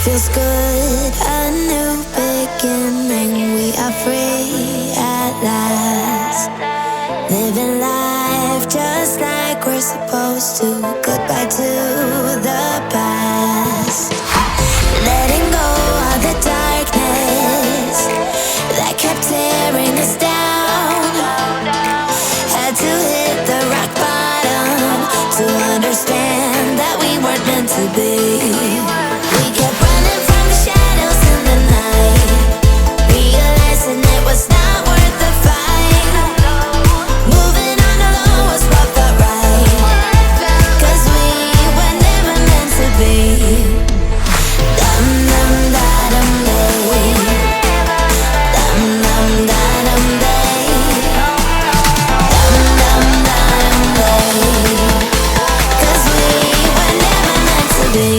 feels good, a new beginning. We are free at last, living life just like we're supposed to. Goodbye to the past, letting go of the darkness that kept tearing us down. Had to hit the rock bottom to understand that we weren't meant to be. We kept running from the shadows in the night, realizing it was not worth the fight. Moving on alone was what felt right, 'cause we were never meant to be. Dum dum da dum day, dum dum da dum day, dum dum da dum day, 'cause we were never meant to be.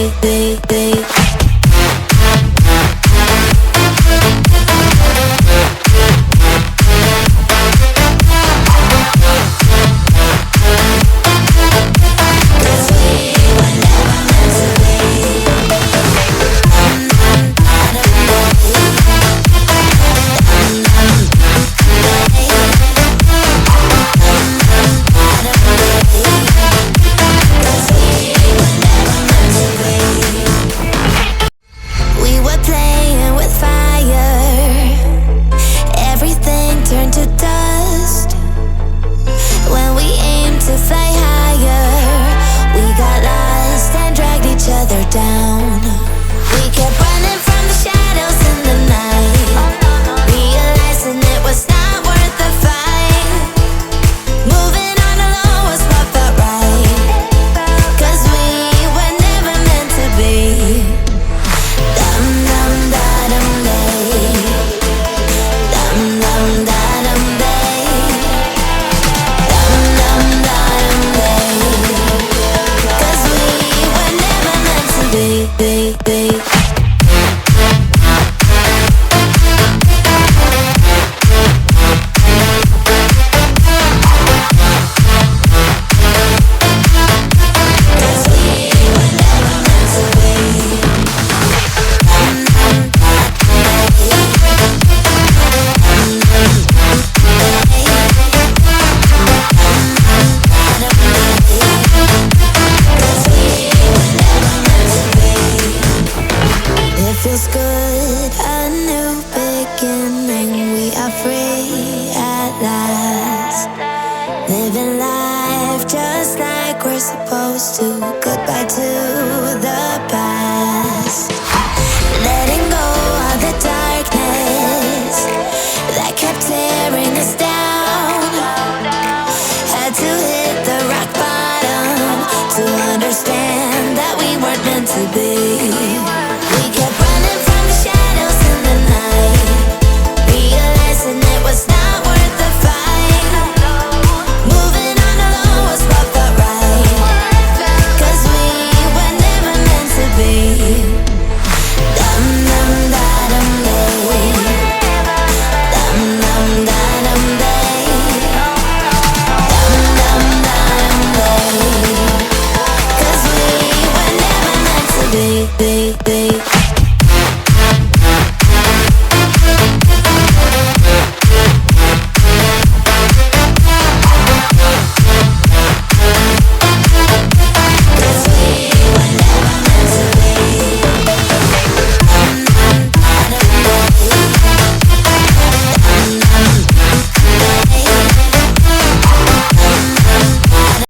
Feels good, a new beginning. We are free at last, living life just like we're supposed to. Goodbye to